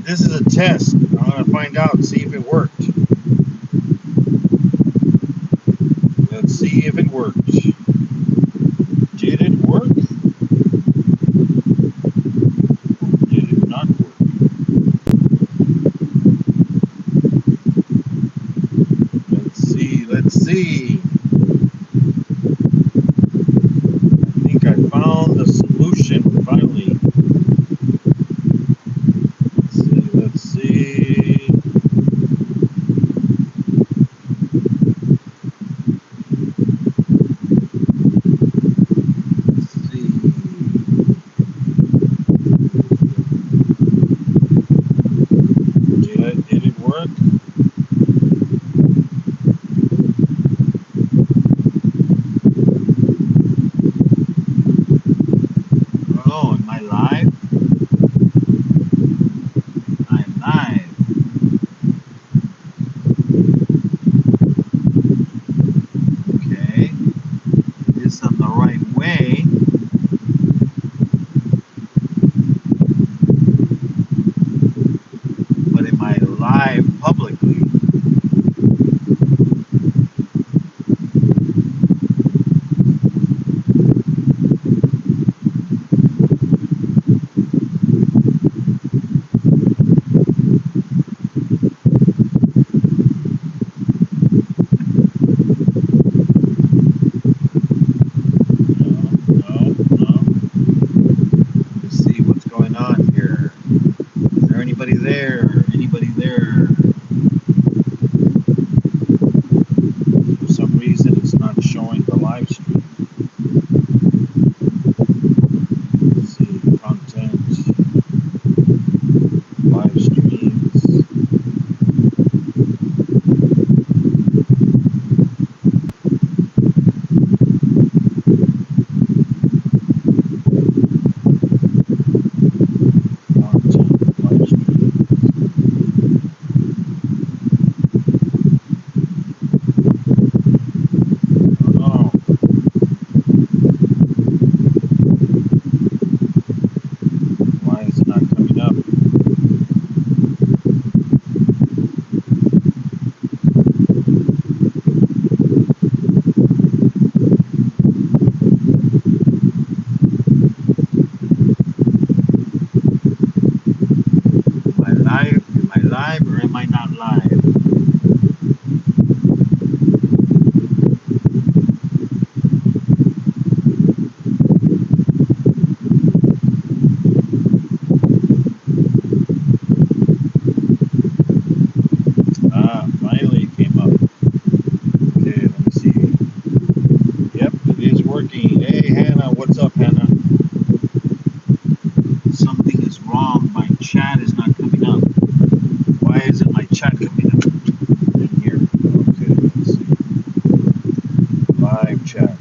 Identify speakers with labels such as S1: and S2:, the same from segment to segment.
S1: This is a test. I'm going to find out, see if it worked. Let's see if it worked. Did it work? Or did it not work? Let's see, let's see. I think I found the solution finally. Let's see. Let's see. Did it work? Oh, am I live? I'm live. Okay. This on the right way. But am I live publicly? No. Let's see what's going on here. Is there anybody there? Anybody there? For some reason, it's not showing the live stream. Let's see, content, live streams. Content, live streams. Oh, why is it not coming up? Am I live or am I not live? Ah, finally it came up. Okay, let me see. Yep, it is working. Hey, Hannah, what's up, Hannah? Something is wrong. My chat is not coming up. Why isn't my chat coming up in here? Okay, let's see. Live chat.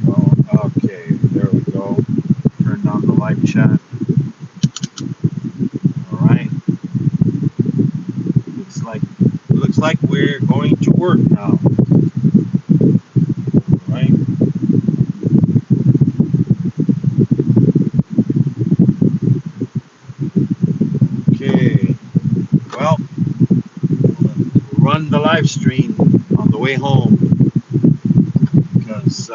S1: Oh, okay, there we go. Turned on the live chat. All right. Looks like we're going to work now. All right. Okay. Well, we'll run the live stream on the way home because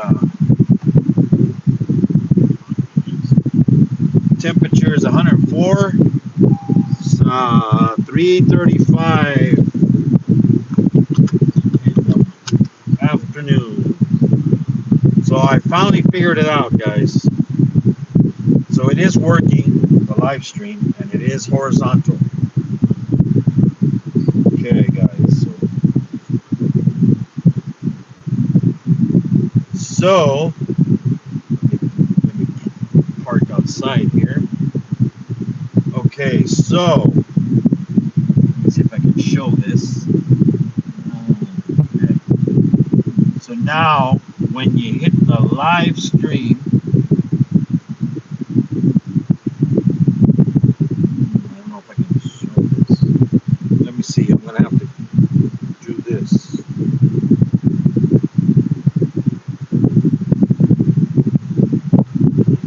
S1: temperature is 104. It's 3:35 in the afternoon. So I finally figured it out, guys. So it is working, the live stream, and it is horizontal. Okay, guys. So let me park outside here. Okay, so let's see if I can show this. Okay. So now, when you hit the live stream, I don't know if I can show this. Let me see. I'm gonna have to do this.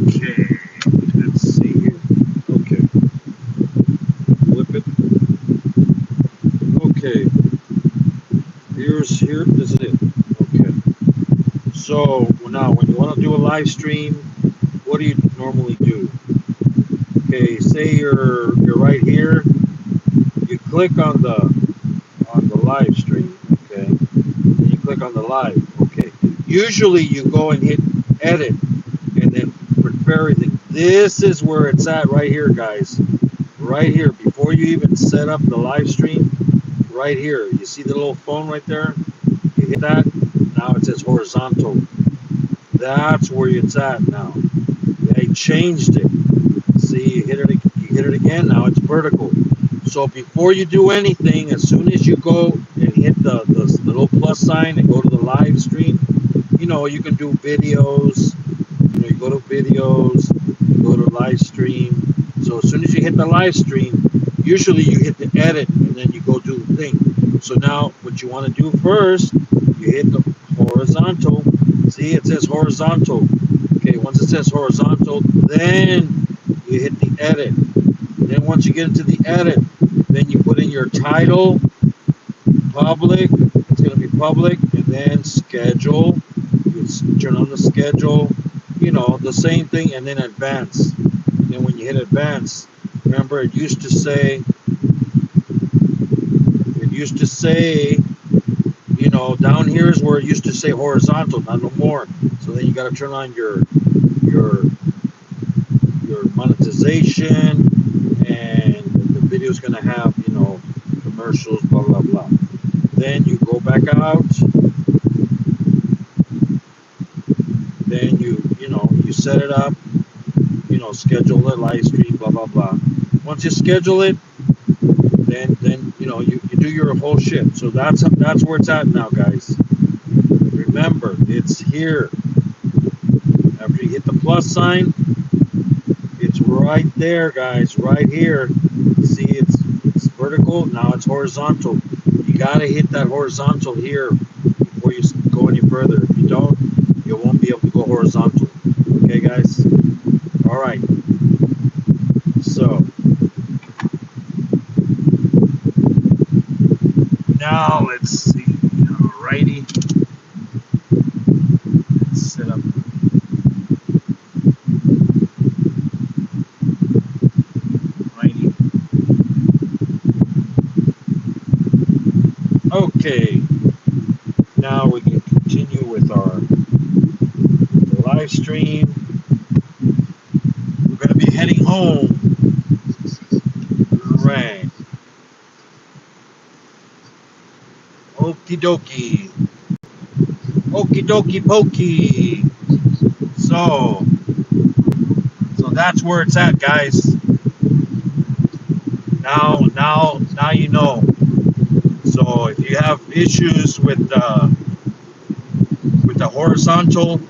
S1: Okay, let's see here. Okay, flip here. This is it. Okay. So now, when you want to do a live stream, what do you normally do? Okay, say you're right here. You click on the live stream. Okay. And you click on the live. Okay. Usually you go and hit edit and then prepare everything. This is where it's at right here, guys. Right here, before you even set up the live stream, right here. You see the little phone right there? You hit that. Now it says horizontal. That's where it's at now. They changed it. See, you hit it again. Now it's vertical. So before you do anything, as soon as you go and hit the little plus sign and go to the live stream, you can do videos. You go to videos, you go to live stream. So as soon as you hit the live stream, usually you hit the edit and then you go do the thing. So now what you want to do first, you hit the horizontal. See, it says horizontal. Okay, once it says horizontal, then you hit the edit. Then once you get into the edit, then you put in your title, public, it's going to be public, and then schedule. You turn on the schedule, the same thing, and then advance. And then when you hit advance, remember it used to say, down here is where it used to say horizontal, not no more. So then you got to turn on your monetization, and the video is going to have, commercials, blah, blah, blah. Then you go back out. Then you set it up, schedule the live stream, blah, blah, blah. Once you schedule it, then you do your whole shit. So that's where it's at now, guys. Remember, it's here. After you hit the plus sign, it's right there, guys, right here. See, it's vertical, now it's horizontal. You got to hit that horizontal here before you go any further. If you don't, you won't be able to go horizontal. Okay, guys? All right. So now let's see. Alrighty. Let's set up. Alrighty. Okay. Now we can continue with our live stream. We're going to be heading home. Right. Okie dokie. Okie dokie pokey. So that's where it's at, guys. Now you know. So if you have issues with the horizontal,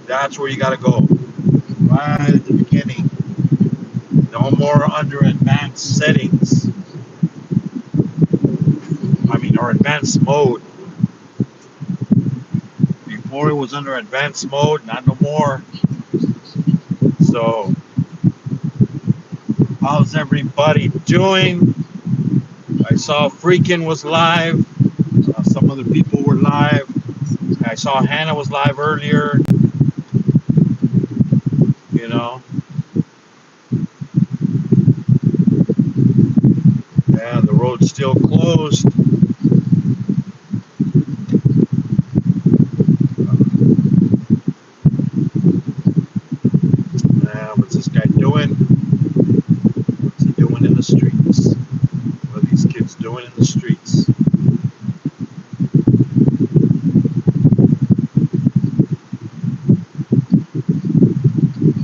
S1: that's where you got to go. Right at the beginning. No more under advanced settings. Or advanced mode. Before it was under advanced mode, not no more. So, how's everybody doing? I saw Freakin' was live. Some other people were live. I saw Hannah was live earlier. Yeah, the road's still closed. What's this guy doing? What's he doing in the streets? What are these kids doing in the streets?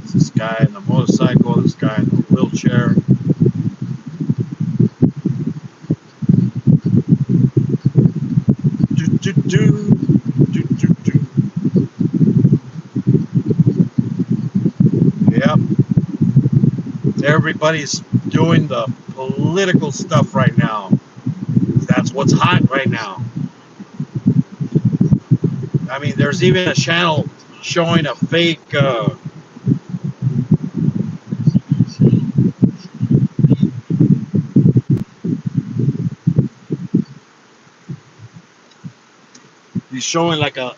S1: It's this guy in the motorcycle, this guy in the wheelchair. Yep. Everybody's doing the political stuff right now. That's what's hot right now. There's even a channel showing a fake He's showing like a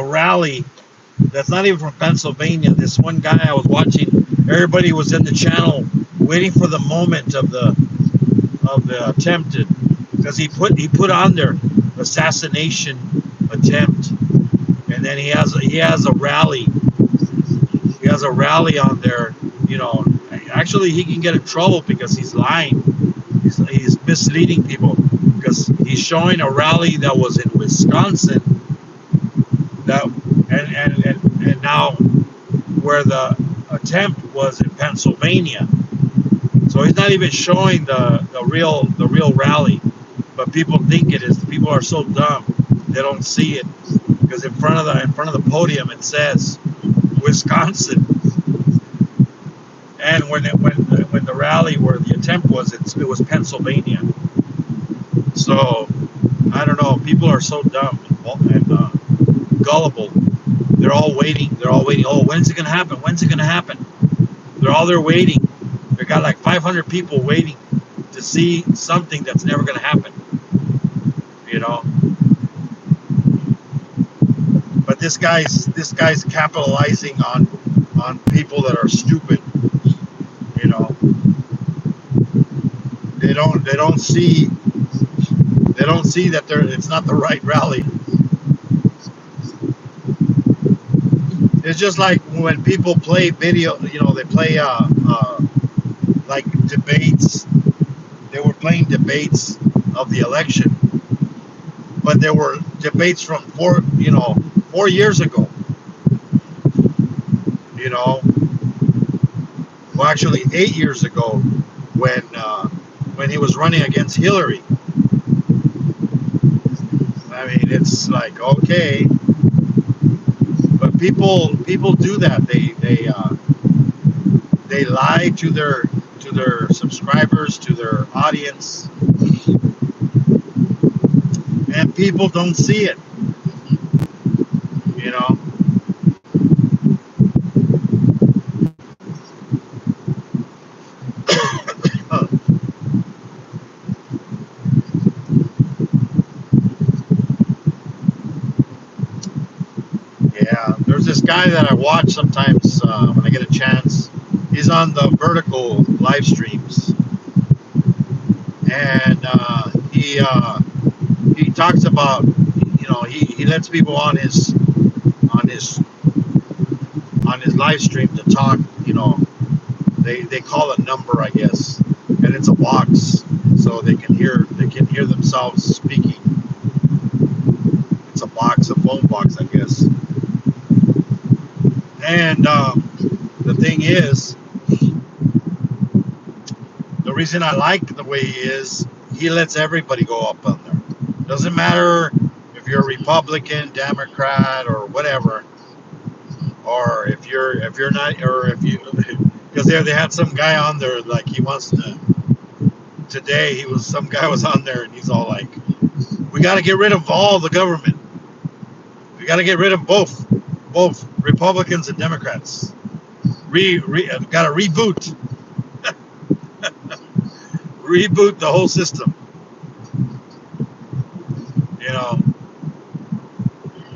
S1: rally that's not even from Pennsylvania. This one guy I was watching, everybody was in the channel waiting for the moment of the attempted, because he put on there assassination attempt, and then he has a rally. He has a rally on there. You know, actually he can get in trouble because he's lying. He's misleading people because he's showing a rally that was in Wisconsin that and now where the attempt was in Pennsylvania. So he's not even showing the real rally, but people think it is. People are so dumb they don't see it because in front of the podium it says Wisconsin, and when the rally where the attempt was, it was Pennsylvania. So I don't know. People are so dumb and gullible. They're all waiting. They're all waiting. Oh, when's it gonna happen? When's it gonna happen? They're all there waiting. They got like 500 people waiting to see something that's never gonna happen. You know. But this guy's capitalizing on people that are stupid. You know. They don't see that it's not the right rally. It's just like when people play video, they play like debates. They were playing debates of the election, but there were debates from 4 years ago. You know, well, actually 8 years ago, when he was running against Hillary. I mean, it's like, okay, but people do that. They lie to their subscribers, to their audience, and people don't see it. You know. Yeah, there's this guy that I watch sometimes when I get a chance. He's on the Vertical live streams, and he talks about, he lets people on his on his live stream to talk. They call a number, I guess, and it's a box, so they can hear themselves speaking. It's a phone box, I guess. And the thing is, the reason I like the way he is, he lets everybody go up on there. Doesn't matter if you're a Republican, Democrat, or whatever, or if you're not, or if you, because they had some guy on there like he wants to. Today some guy was on there and he's all like, "We got to get rid of all the government. We got to get rid of both Republicans and Democrats. Got to reboot." Reboot the whole system. You know.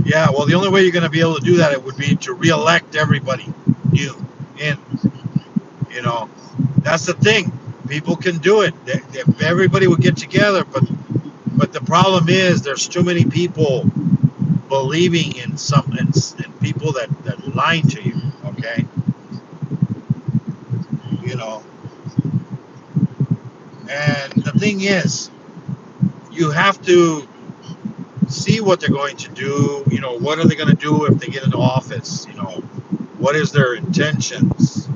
S1: Yeah, well, the only way you're going to be able to do that, it would be to re-elect everybody new in. You know, that's the thing. People can do it. If everybody would get together, but the problem is there's too many people believing in something, and people that lie to you. Okay. You know. And the thing is, you have to see what they're going to do. What are they going to do if they get into office? What is their intentions?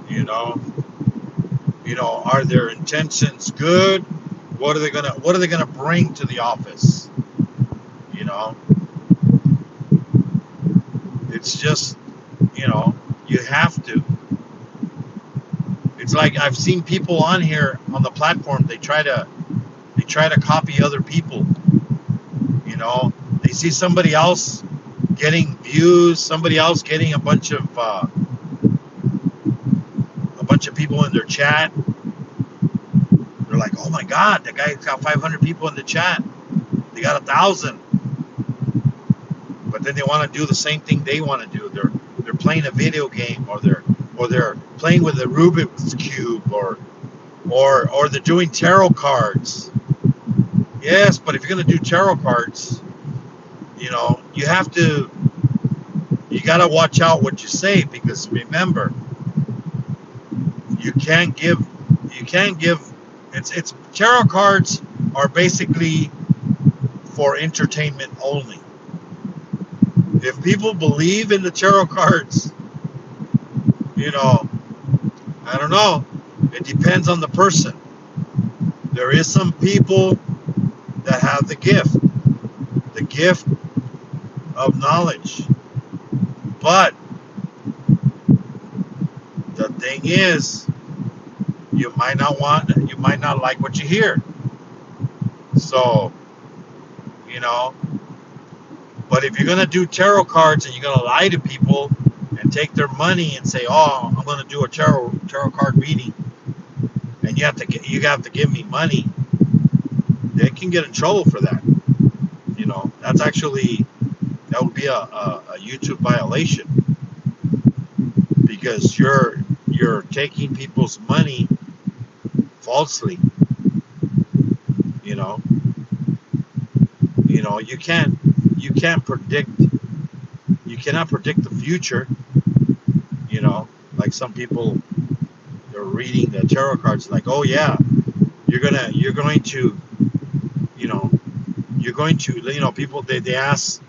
S1: You know, are their intentions good? What are they gonna bring to the office? You know, it's just, you have to. It's like I've seen people on here on the platform. They try to copy other people. They see somebody else getting views, somebody else getting a bunch of people in their chat. They're like, "Oh my God, that guy's got 500 people in the chat. They got 1,000." but then they want to do the same thing they want to do. They're playing a video game, or they're playing with a Rubik's cube, or they're doing tarot cards. Yes, but if you're gonna do tarot cards, you gotta watch out what you say, because remember, you can't give it's tarot cards are basically for entertainment only. If people believe in the tarot cards, I don't know. It depends on the person. There is some people that have the gift of knowledge. But the thing is, you might not like what you hear. So, you know, but if you're gonna do tarot cards and you're gonna lie to people and take their money and say, "Oh, I'm gonna do a tarot card reading," and you have to give me money, they can get in trouble for that. That would be a YouTube violation, because you're taking people's money falsely. You know, you can't predict you cannot predict the future. Like some people, they're reading the tarot cards like, oh yeah, you're going to you know you're going to people, they ask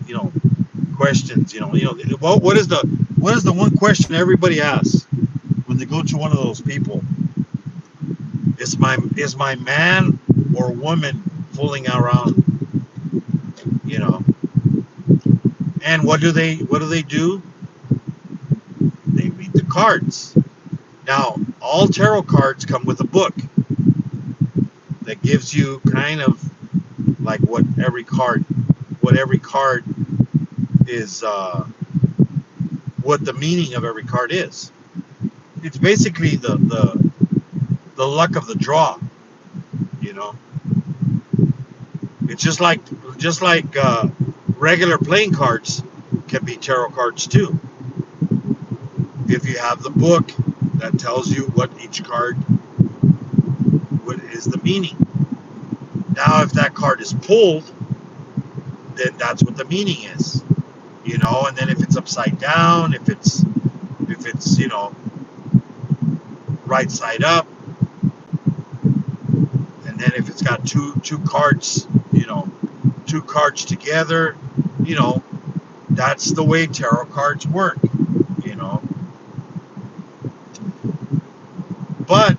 S1: questions. What is the one question everybody asks when they go to one of those people? Is my man or woman fooling around? you know and what do they do? They read the cards. Now, all tarot cards come with a book that gives you kind of like what every card is, what the meaning of every card is. It's basically the luck of the draw. You know, it's just like regular playing cards can be tarot cards too. If you have the book that tells you what each card, what is the meaning. Now, if that card is pulled, then that's what the meaning is. And then if it's upside down, if it's right side up, and then if it's got two cards, two cards together, you know, that's the way tarot cards work. you know. But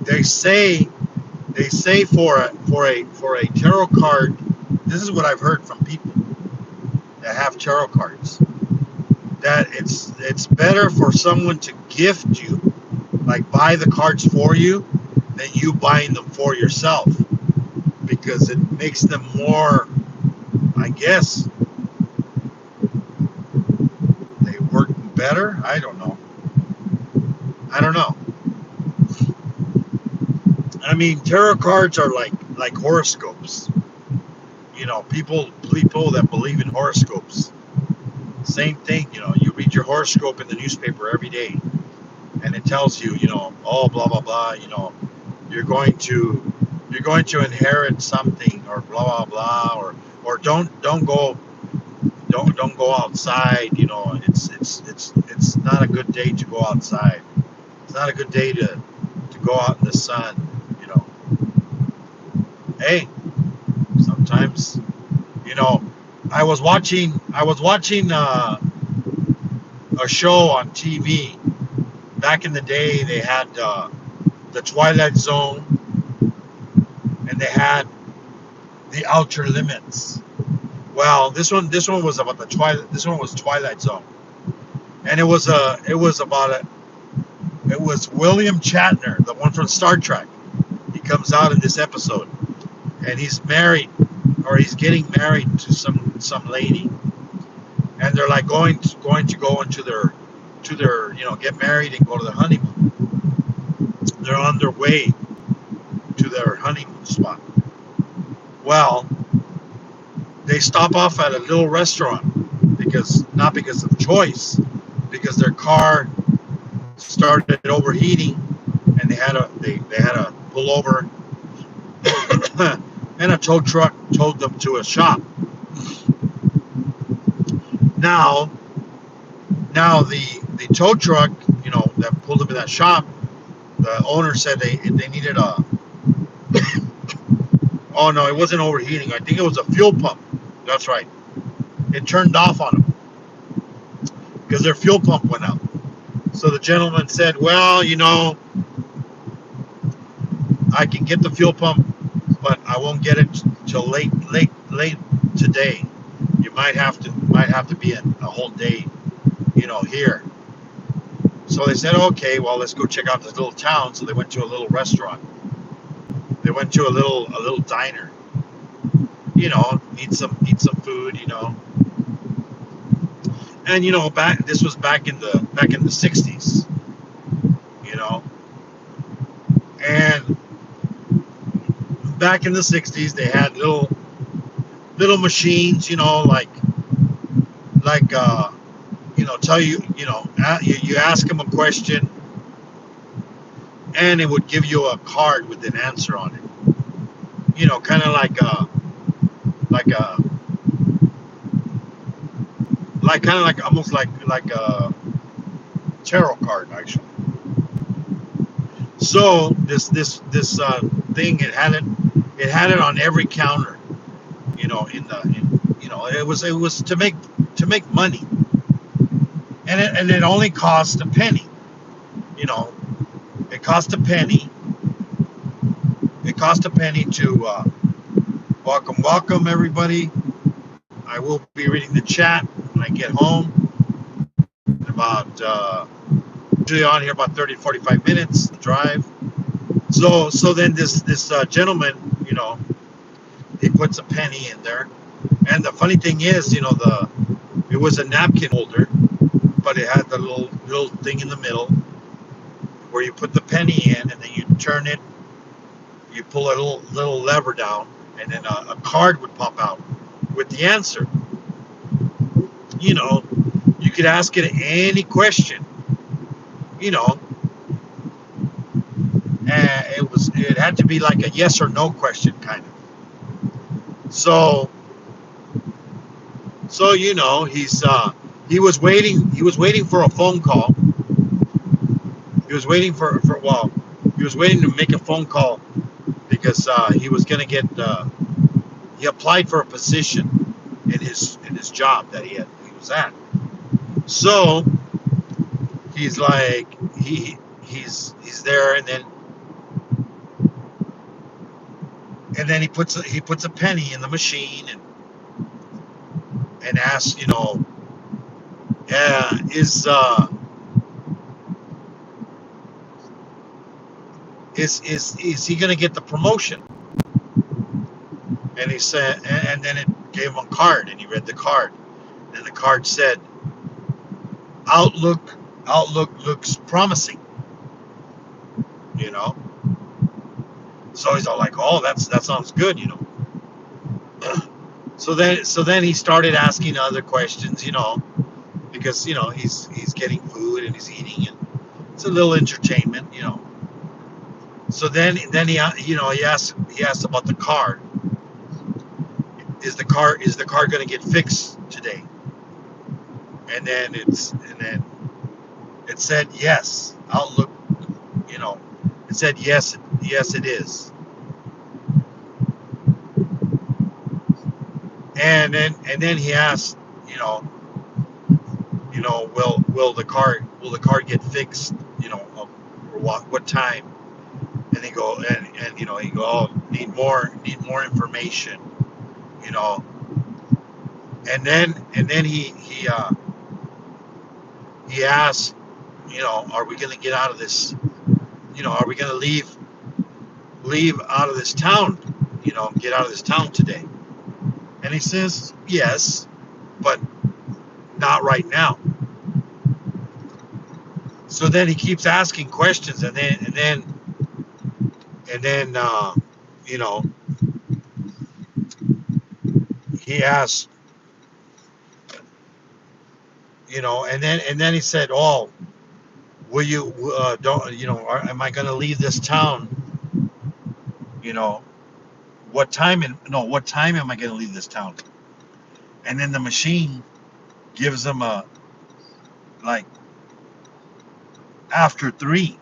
S1: they say for a tarot card, this is what I've heard from people that have tarot cards, that it's better for someone to gift you, like buy the cards for you, than you buying them for yourself, because it makes them more, I guess, they work better. I don't know. I mean, tarot cards are like horoscopes. People that believe in horoscopes, same thing. You read your horoscope in the newspaper every day, and it tells you, oh, blah blah blah. You're going to inherit something, or blah blah blah, or don't go outside. It's not a good day to go outside. It's not a good day to go out in the sun. Hey, sometimes, I was watching a show on TV back in the day. They had the Twilight Zone, and they had the Outer Limits. Well, this one was about the Twilight. This one was Twilight Zone, and it was William Shatner, the one from Star Trek. He comes out in this episode, and he's married, or he's getting married to some lady, and they're like going to go into their get married and go to the honeymoon. They're on their way to their honeymoon spot. Well, they stop off at a little restaurant. because of choice, because their car started overheating, and they had to pull over, and a tow truck towed them to a shop. Now, the tow truck, that pulled them in that shop, the owner said they needed a. Oh no, it wasn't overheating. I think it was a fuel pump. That's right. It turned off on them because their fuel pump went out. So the gentleman said, "Well, I can get the fuel pump, but I won't get it till late today. You might have to be a whole day, here." So they said, "Okay, well, let's go check out this little town." So they went to a little restaurant. They went to a little diner. Eat some food. And back this was back in the 60s. You know, and back in the 60s they had little machines. Tell you ask them a question, and it would give you a card with an answer on it. Kind of like a kind of like almost like a tarot card, actually. So this thing, it had it on every counter. It was to make money, and it only cost a penny. You know, it cost a penny. It cost a penny to welcome everybody. I will be reading the chat when I get home. About usually on here about 30 to 45 minutes drive. So then this gentleman, he puts a penny in there, and the funny thing is, it was a napkin holder, but it had the little thing in the middle where you put the penny in, and then you turn it, you pull a little lever down, and then a card would pop out with the answer. You could ask it any question, and it had to be like a yes or no question, kind of. So he was waiting for a phone call. He was waiting he was waiting to make a phone call because he was going to get he applied for a position in his job that he was at. So he's like he's there, and then he puts a penny in the machine, and asks, yeah, is he gonna get the promotion? And he said, and then it gave him a card, and he read the card, and the card said, Outlook looks promising. You know, so he's all like, oh, that sounds good. So then he started asking other questions. Because he's getting food and he's eating, and it's a little entertainment. So then he asked about the card. Is the car going to get fixed today? And then it said yes. Outlook, it said yes, it is. And then he asked, will the car get fixed, or what time? And he go, oh, need more information, you know. And then he asked, are we going to get out of this? Are we going to leave out of this town? Get out of this town today? And he says yes, but not right now. So then he keeps asking questions, and then he asks, And then he said, "Oh, will you don't am I going to leave this town? You know, what time am I going to leave this town?" And then the machine gives him a like after 3,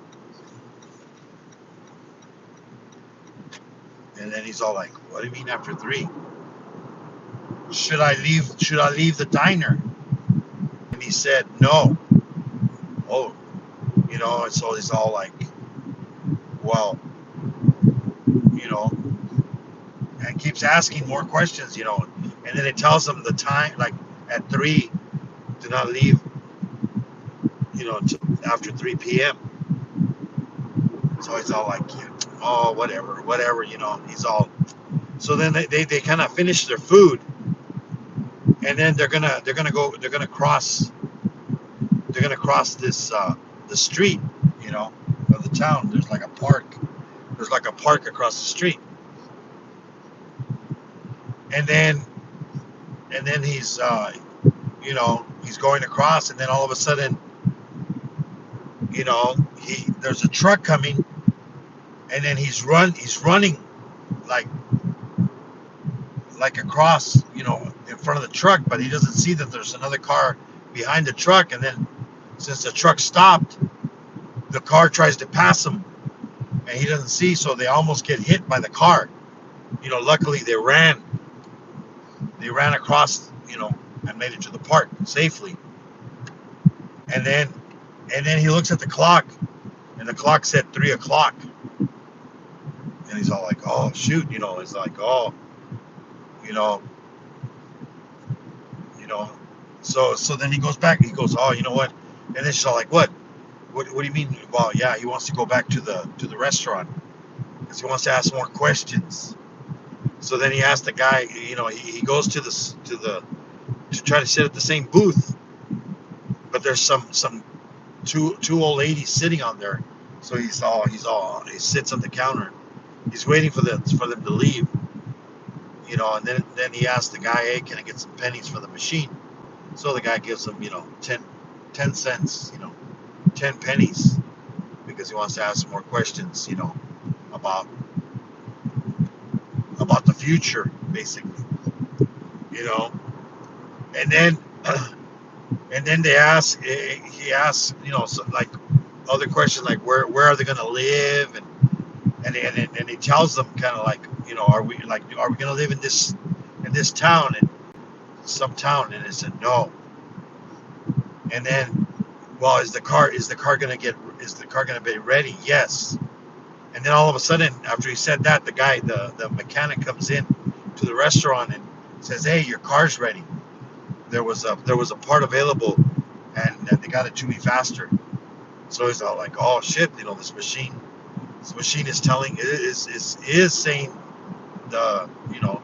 S1: and then he's all like, "What do you mean after 3? Should I leave the diner?" And he said, "No." Oh, and so he's all like, "Well, you know," and keeps asking more questions. And then it tells him the time, like at 3, do not leave, until after 3 p.m. So he's all like, "Oh, whatever." He's all. So then they kind of finish their food, and then they're gonna cross this the street, you know, of the town. There's like a park. There's like a park across the street, and then he's going across, and then all of a sudden, he there's a truck coming, and then he's running like across, in front of the truck, but he doesn't see that there's another car behind the truck, and then since the truck stopped, the car tries to pass him, and he doesn't see, so they almost get hit by the car. Luckily they ran across, and made it to the park safely. And then he looks at the clock, and the clock said 3 o'clock, and he's all like, "Oh shoot," it's like, "Oh, you know, you know." So then he goes back. He goes, "Oh, you know what?" And then she's all like, "What? What do you mean?" Well, yeah, he wants to go back to the restaurant because he wants to ask more questions. So then he asked the guy. He goes to try to sit at the same booth, but there's some two old ladies sitting on there. So he sits on the counter. He's waiting for them to leave. And then he asks the guy, "Hey, can I get some pennies for the machine?" So the guy gives him, 10 cents, 10 pennies, because he wants to ask more questions, about the future, basically, you know. And then he asks, so like other questions, like where are they gonna live, and he tells them kind of like, are we gonna live in this town, in some town, and they said no. And then, well, is the car gonna be ready? Yes. And then all of a sudden, after he said that, the mechanic comes in to the restaurant and says, "Hey, your car's ready. There was a part available, and they got it to me faster." So he's all like, "Oh shit, this machine is saying the you know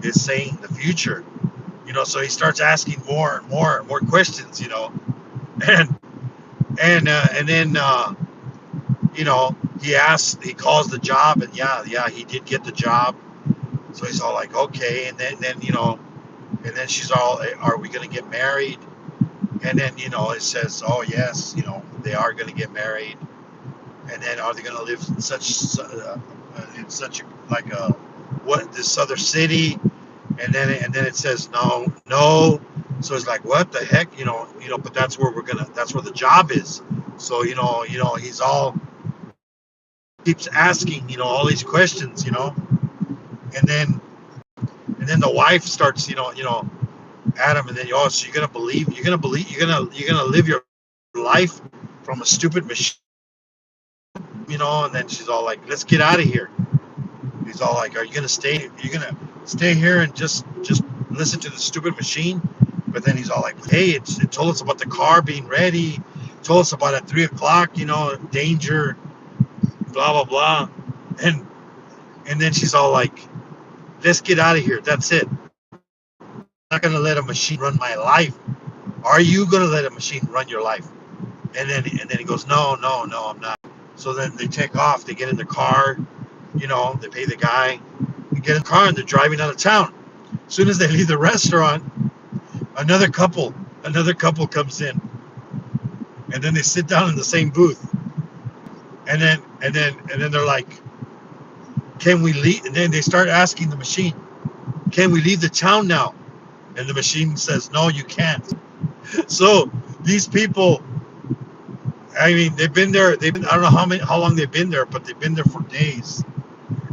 S1: is saying the future." So he starts asking more and more and more questions, and and then he calls the job, and yeah, he did get the job. So he's all like, "Okay," and then she's all, "Are we gonna get married?" And then it says, "Oh yes, they are gonna get married." And then, "Are they gonna live in such like a what this other city?" And then it says, "No, no." So it's like, what the heck, but that's where the job is. So he's all keeps asking, all these questions, and then the wife starts, Adam, and then, "Oh, so you're gonna live your life from a stupid machine," and then she's all like, "Let's get out of here." He's all like, "Are you gonna stay here and just listen to the stupid machine?" But then he's all like, "Hey, it told us about the car being ready, it told us about at 3 o'clock, danger, blah blah blah." And then she's all like, "Let's get out of here. That's it. I'm not gonna let a machine run my life. Are you gonna let a machine run your life?" And then he goes, "No, no, no, I'm not." So then they take off. They get in the car. They pay the guy. They get in the car, and they're driving out of town. As soon as they leave the restaurant, another couple another couple comes in, and then they sit down in the same booth, and then they're like, "Can we leave?" And then they start asking the machine, "Can we leave the town now?" And the machine says, "No, you can't." So these people, I mean, they've been there. They've been, I don't know how long they've been there, but they've been there for days.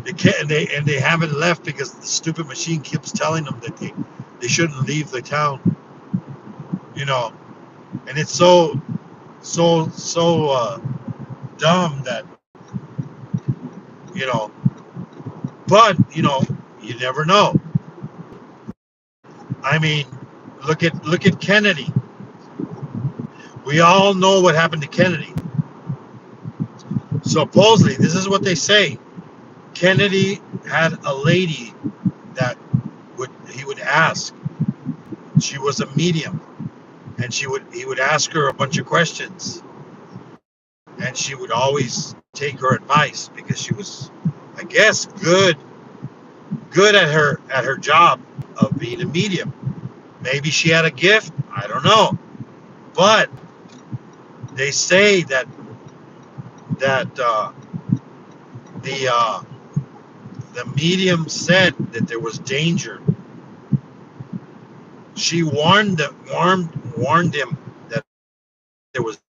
S1: They can't, and they haven't left because the stupid machine keeps telling them that they shouldn't leave the town. You know, and it's so dumb that, you know. But you never know. I mean, look at Kennedy. We all know what happened to Kennedy. Supposedly, this is what they say. Kennedy had a lady that he would ask. She was a medium, and he would ask her a bunch of questions, and she would always take her advice because she was, I guess, good at her job of being a medium. Maybe she had a gift. I don't know, but they say that the the medium said that there was danger. She warned him that there was,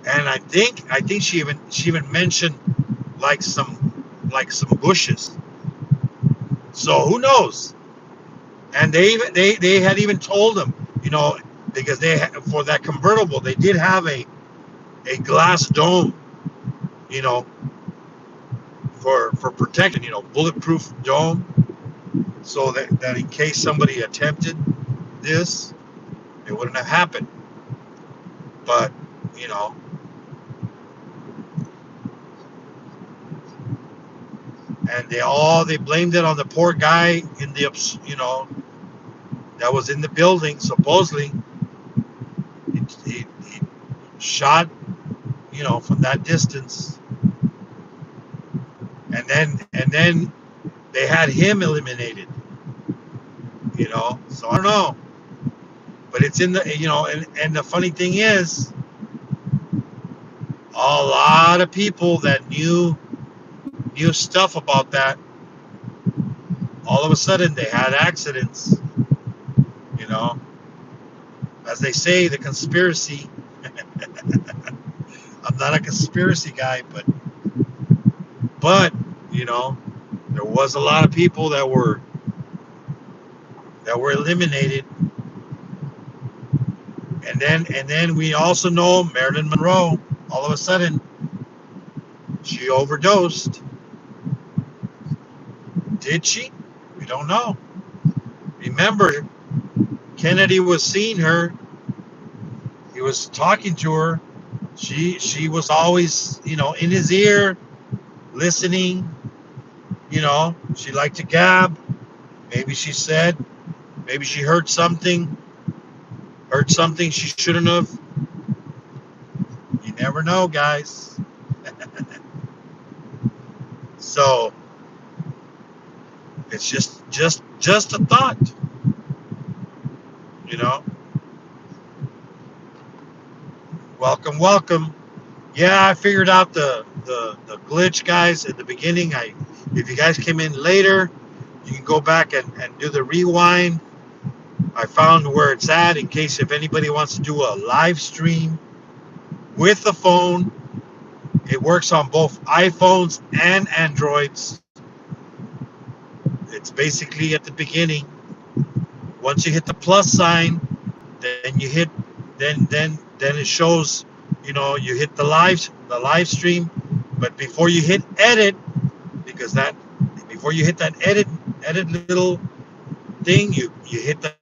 S1: and I think she even mentioned like some bushes. So who knows? And they had even told him, because for that convertible they did have a glass dome, you know, for protection, bulletproof dome, so that in case somebody attempted this, it wouldn't have happened. But you know, and they blamed it on the poor guy in the that was in the building. Supposedly, he shot from that distance, and then they had him eliminated. So I don't know, but it's in the and the funny thing is, a lot of people that knew stuff about that, all of a sudden they had accidents. You know, as they say, the conspiracy. I'm not a conspiracy guy, but there was a lot of people that were eliminated. And then we also know Marilyn Monroe. All of a sudden, she overdosed. Did she? We don't know. Remember, Kennedy was seeing her. He was talking to her. She was always, in his ear, listening. She liked to gab. Maybe she said, maybe she heard something she shouldn't have. You never know, guys. So it's just a thought, you know. Welcome. Yeah, I figured out the glitch, guys, at the beginning. If you guys came in later, you can go back and do the rewind. I found where it's at in case if anybody wants to do a live stream with the phone. It works on both iPhones and Androids. It's basically at the beginning. Once you hit the plus sign, then you hit then it shows, you hit the live stream. But before you hit edit, because before you hit that edit little thing, you hit the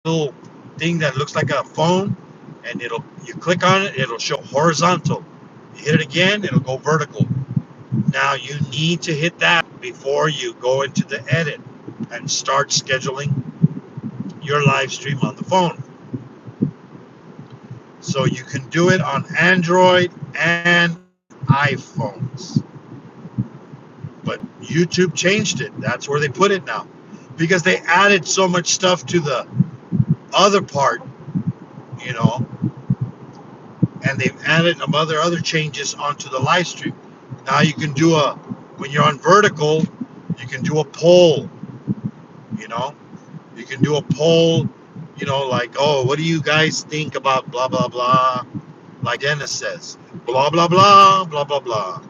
S1: little thing that looks like a phone, and you click on it, it'll show horizontal. You hit it again, it'll go vertical. Now you need to hit that before you go into the edit and start scheduling your live stream on the phone. So you can do it on Android and iPhones. But YouTube changed it. That's where they put it now. because they added so much stuff to the other part, you know, and they've added some other changes onto the live stream. Now you can do when you're on vertical, you can do a poll, you know, you can do a poll, you know, like, oh, what do you guys think about blah, blah, blah, like Dennis says, blah, blah, blah, blah, blah, blah.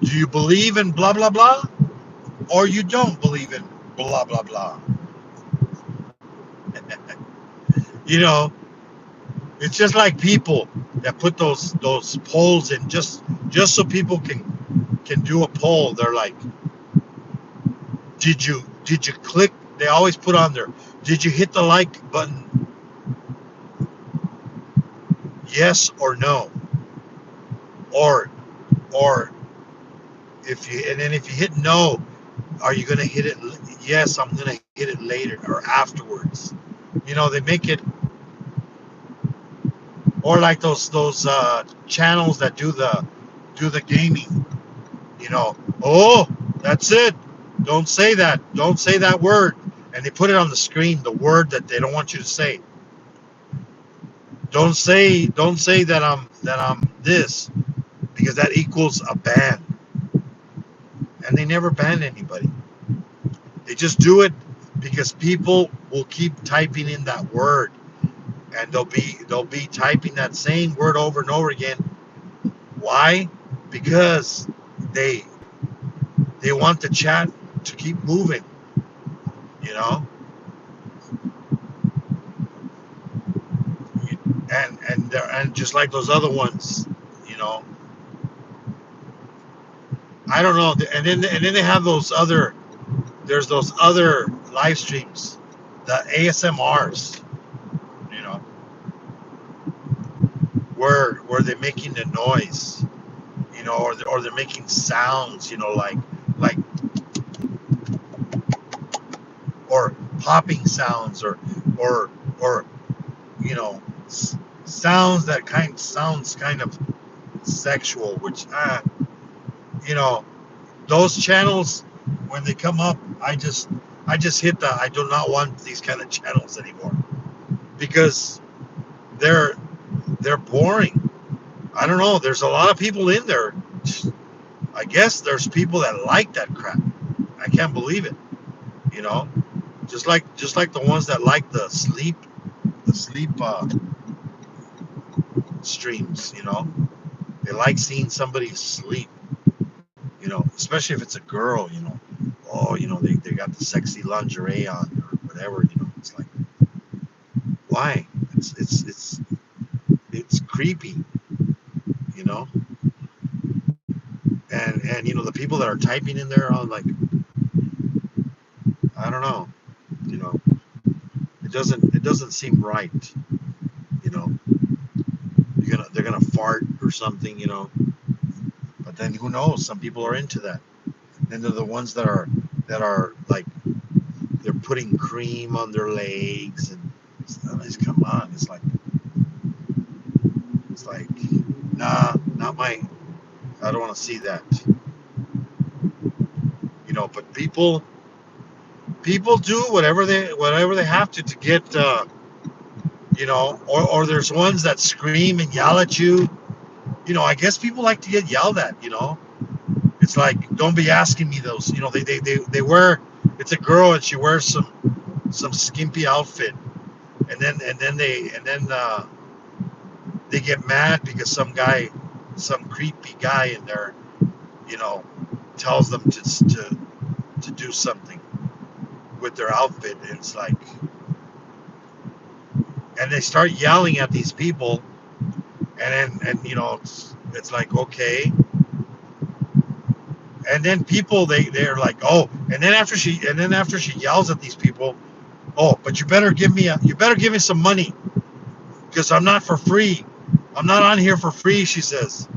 S1: Do you believe in blah, blah, blah, or you don't believe in blah, blah, blah? You know, it's just like people that put those polls in just so people can do a poll. They're like, did you click? They always put on there, did you hit the like button? Yes or no? Or or if you hit no, are you gonna hit it? Yes, I'm gonna hit it later or afterwards. You know, they make it, or like those channels that do the gaming. You know, oh, that's it. Don't say that. Don't say that word. And they put it on the screen, the word that they don't want you to say. Don't say that I'm this, because that equals a ban. And they never ban anybody. They just do it because people will keep typing in that word, and they'll be typing that same word over and over again. Why? Because they they want the chat to keep moving, you know. And just like those other ones, you know. I don't know. And then they have those other. There's those other live streams, the ASMRs, you know, where they're making the noise, you know, or they're making sounds, you know, like or popping sounds, or or you know, sounds that sounds kind of sexual, which you know, those channels, when they come up, I just hit the, I do not want these kind of channels anymore, because they're they're boring. I don't know. There's a lot of people in there. I guess there's people that like that crap. I can't believe it. You know, just like the ones that like the sleep streams. You know, they like seeing somebody sleep. You know, especially if it's a girl. You know, oh, you know, they got the sexy lingerie on or whatever. You know, it's like, why? It's creepy. You know, and you know, the people that are typing in there are like, I don't know. You know, it doesn't seem right. You know, they're gonna fart or something. You know, but then who knows? Some people are into that, and they're the ones that are like, they're putting cream on their legs and stuff. Come on, it's like, nah, not my. I don't want to see that. You know, but people do whatever they have to get. You know, or there's ones that scream and yell at you. You know, I guess people like to get yelled at. You know, it's like, don't be asking me those. You know, they wear. It's a girl and she wears some skimpy outfit, and then they get mad because some creepy guy in there, you know, tells them to do something with their outfit, and it's like, and they start yelling at these people, and you know, it's like, okay. And then people, they're like, oh, and then after she yells at these people, oh, but you better give me some money, because I'm not for free. I'm not on here for free, she says.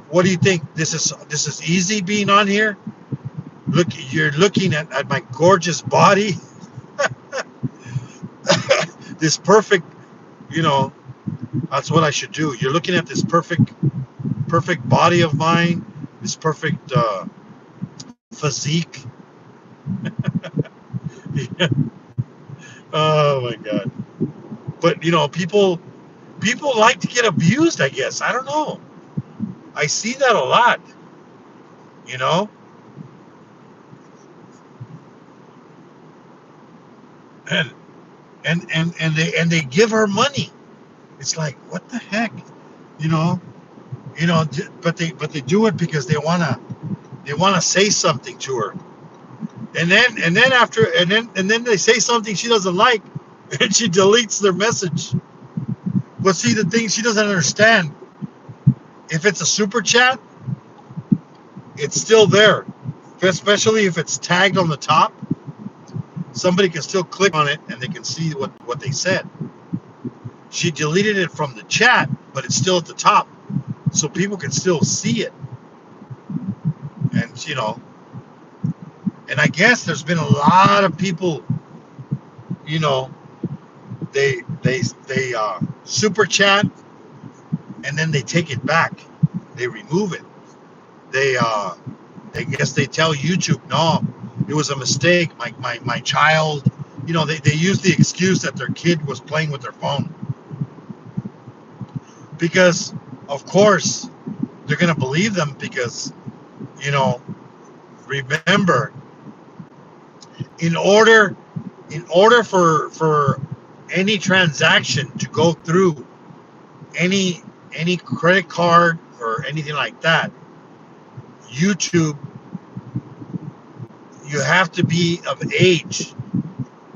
S1: What do you think? This is easy being on here? Look, you're looking at my gorgeous body, this perfect, you know, that's what I should do. You're looking at this perfect body of mine, this perfect physique, Yeah. Oh my God. But people like to get abused, I guess. I don't know. I see that a lot, you know? And and they give her money. It's like, what the heck? You know? But they do it because they wanna say something to her. And then they say something she doesn't like and she deletes their message. But see, the thing she doesn't understand, if it's a super chat, it's still there. Especially if it's tagged on the top, somebody can still click on it and they can see what they said. She deleted it from the chat, but it's still at the top, so people can still see it. And I guess there's been a lot of people, you know, they super chat and then they take it back, they remove it. They uh, I guess they tell YouTube, no, it was a mistake. My child, they use the excuse that their kid was playing with their phone. Because, of course, they're going to believe them because, you know, remember, in order for any transaction to go through, any credit card or anything like that, YouTube, you have to be of age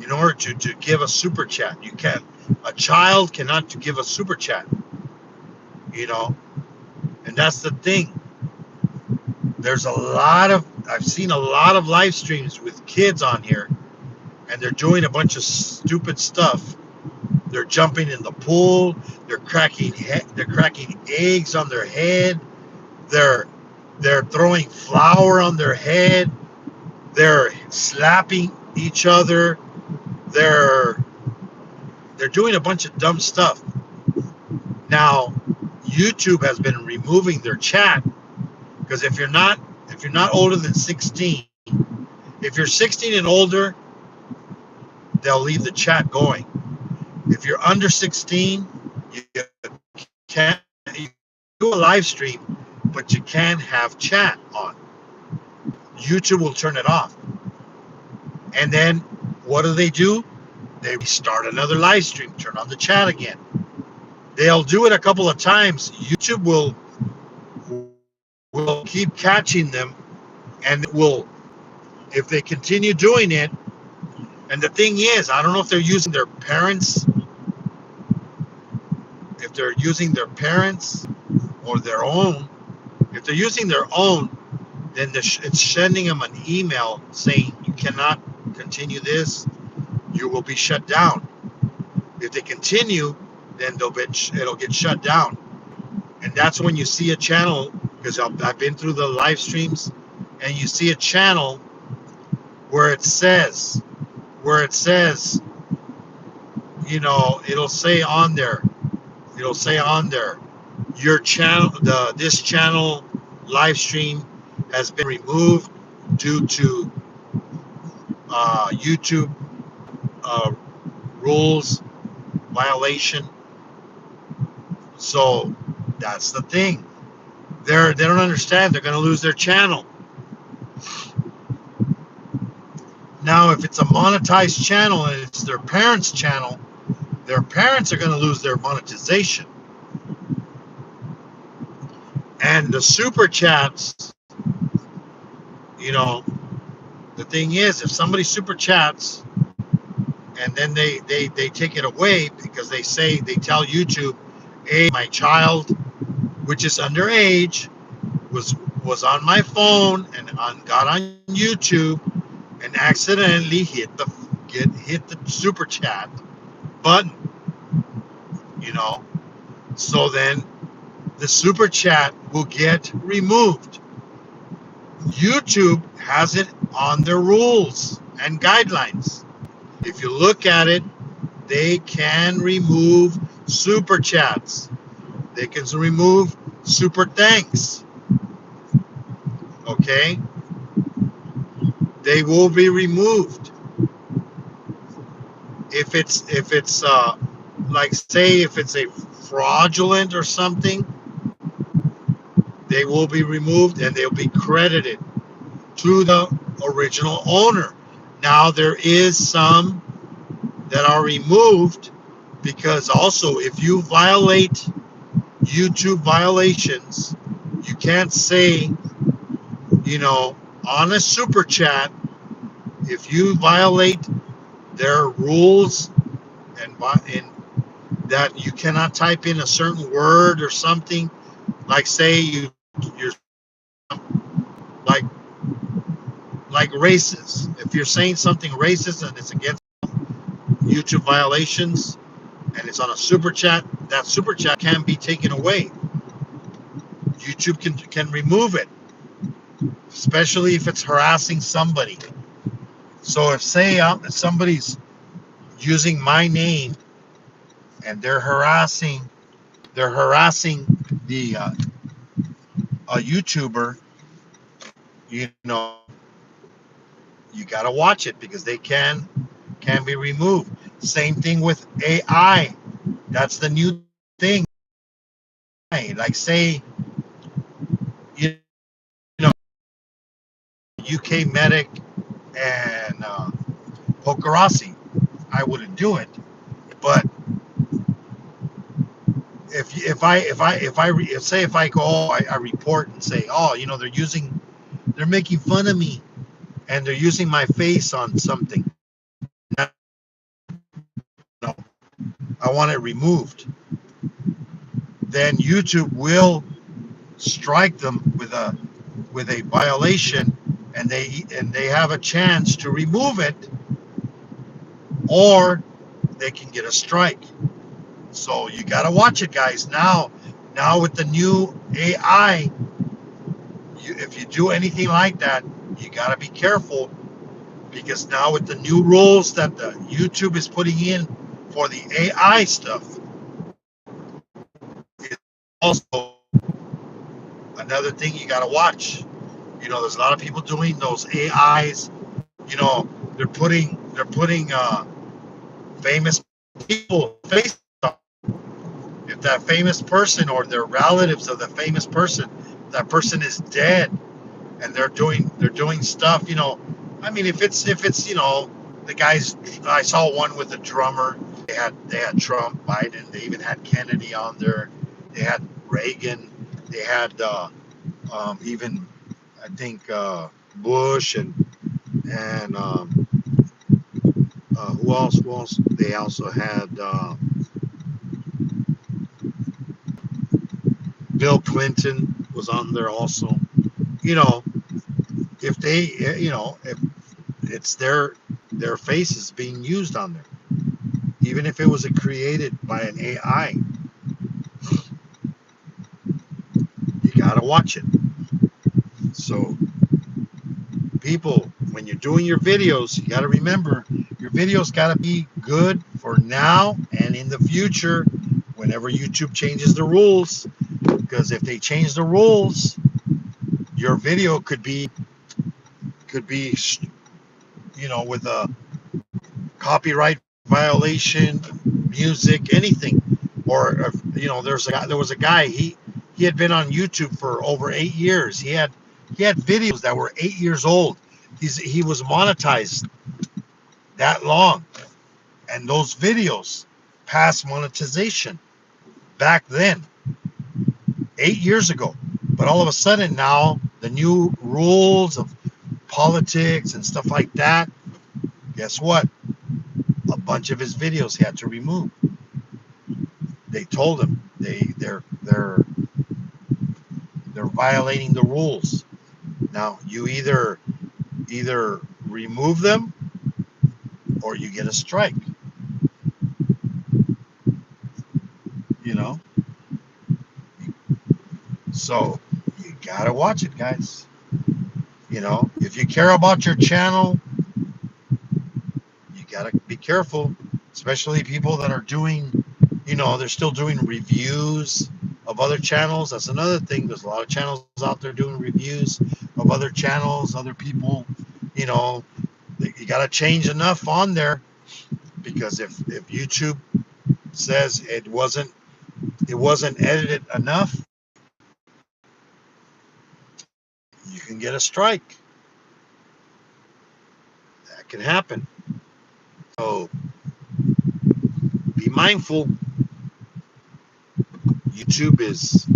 S1: in order to give a super chat. You can't. A child cannot give a super chat. You know, and that's the thing. I've seen a lot of live streams with kids on here, and they're doing a bunch of stupid stuff. They're jumping in the pool. They're cracking eggs on their head. They're they're throwing flour on their head. They're slapping each other. They're they're doing a bunch of dumb stuff. Now, YouTube has been removing their chat because if you're not older than 16, if you're 16 and older, they'll leave the chat going. If you're under 16, you can't you do a live stream, but you can't have chat on. YouTube will turn it off. And then what do? They start another live stream, turn on the chat again. They'll do it a couple of times. YouTube will keep catching them, and if they continue doing it. And the thing is, I don't know if they're using their parents, or their own. If they're using their own, then it's sending them an email saying you cannot continue this. You will be shut down. If they continue, then it'll get shut down. And that's when you see a channel, because I've been through the live streams, and you see a channel where it says, it'll say on there, your channel, this channel live stream has been removed due to YouTube rules violation. So that's the thing. They don't understand. They're going to lose their channel. Now, if it's a monetized channel and it's their parents' channel, their parents are going to lose their monetization. And the super chats, the thing is, if somebody super chats and then they take it away because they tell YouTube, hey, my child, which is underage, was on my phone and got on YouTube and accidentally hit the super chat button, so then the super chat will get removed. YouTube has it on their rules and guidelines. If you look at it, they can remove super chats. They can remove super thanks. Okay? they will be removed. If it's like, say if it's a fraudulent or something, they will be removed and they'll be credited to the original owner. Now there is some that are removed because also if you violate YouTube violations, you can't say, on a super chat, if you violate their rules and that you cannot type in a certain word or something, like say you're like racist. If you're saying something racist and it's against YouTube violations and it's on a super chat, that super chat can be taken away. YouTube can remove it, especially if it's harassing somebody. So if say if somebody's using my name and they're harassing the a YouTuber, you know, you got to watch it because they can be removed. Same thing with AI. That's the new thing. Like say, you know, UK Medic and Pokerasi, I wouldn't do it. But if I go, I report and say, oh, they're making fun of me and they're using my face on something. No, I want it removed. Then YouTube will strike them with a violation, and they have a chance to remove it, or they can get a strike. So you got to watch it, guys. Now with the new AI, if you do anything like that, you got to be careful because now with the new rules that the YouTube is putting in for the AI stuff, it's also another thing you got to watch. There's a lot of people doing those AIs. They're putting famous people face. If that famous person or their relatives of the famous person, that person is dead, and they're doing stuff. I mean, if it's the guys. I saw one with a drummer. They had Trump, Biden. They even had Kennedy on there. They had Reagan. They had even I think Bush and who else? They also had Bill Clinton was on there also. You know, if if it's their faces being used on there, even if it was created by an AI, you gotta watch it. So people, when you're doing your videos, you gotta remember your videos gotta be good for now and in the future. Whenever YouTube changes the rules, because if they change the rules, your video could be with a copyright violation, music, anything. Or there was a guy, he had been on YouTube for over 8 years. He had videos that were 8 years old. He was monetized that long, and those videos passed monetization back then, 8 years ago. But all of a sudden now, the new rules of politics and stuff like that, guess what? A bunch of his videos he had to remove. They told him they're violating the rules. Now you either remove them or you get a strike. You know, so you gotta watch it, guys. If you care about your channel, you gotta be careful, especially people that are doing, they're still doing reviews of other channels. That's another thing. There's a lot of channels out there doing reviews of other channels, other people, you know, you got to change enough on there, because if YouTube says it wasn't edited enough, you can get a strike. That can happen. So be mindful. YouTube is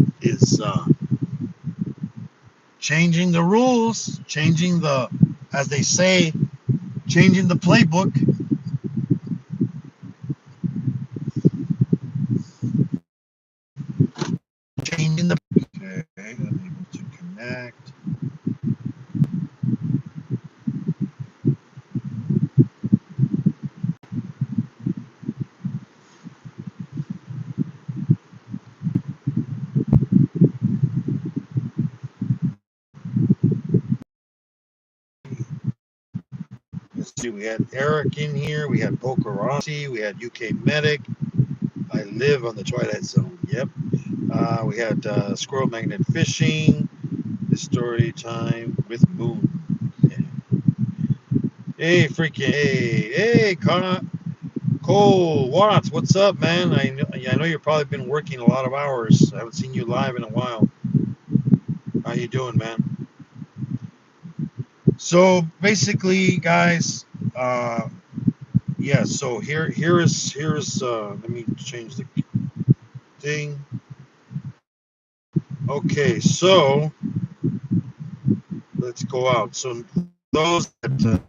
S1: changing the rules, changing the, as they say, changing the playbook. Changing the. Okay, unable to connect. Let's see, we had Eric in here, we had Boca Rossi, we had UK Medic. I live on the Twilight Zone. Yep. We had Squirrel Magnet Fishing, the story time with Moon. Yeah. Hey, freaking, hey, Cole Watts, what's up, man? I know you've probably been working a lot of hours. I haven't seen you live in a while. How you doing, man? So basically, guys, uh, yeah. So here's let me change the thing. Okay, so let's go out. So those that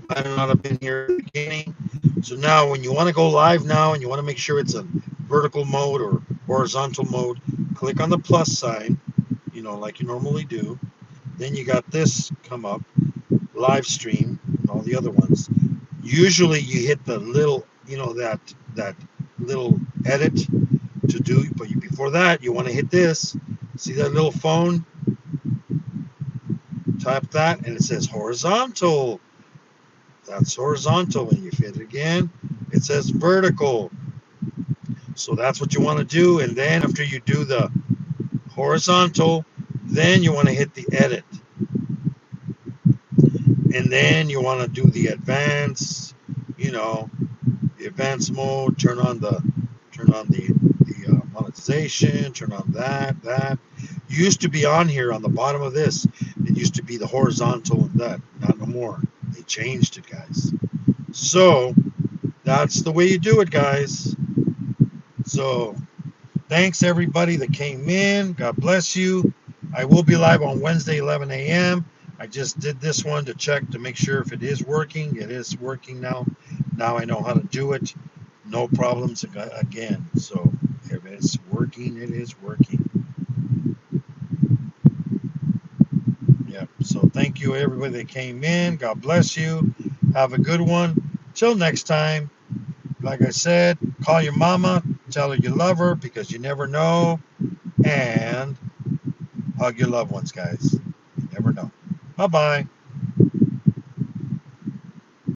S1: might not have been here at the beginning. So now, when you want to go live now and you want to make sure it's a vertical mode or horizontal mode, click on the plus sign, like you normally do. Then you got this come up, live stream, and all the other ones. Usually you hit the little, that little edit to do, but before that, you want to hit this. See that little phone? Tap that, and it says horizontal. That's horizontal. When you hit it again, it says vertical. So that's what you want to do. And then after you do the horizontal, then you want to hit the edit. And then you want to do the advanced, the advanced mode, turn on the monetization, turn on that. Used to be on here on the bottom of this. It used to be the horizontal and that. Not no more. They changed it, guys. So that's the way you do it, guys. So thanks everybody that came in. God bless you. I will be live on Wednesday, 11 a.m. I just did this one to check to make sure if it is working. It is working now. Now I know how to do it. No problems again. So if it's working, it is working. Yeah. So thank you everybody that came in. God bless you. Have a good one. Till next time. Like I said, call your mama, tell her you love her because you never know, and hug your loved ones, guys. You never know. Bye bye.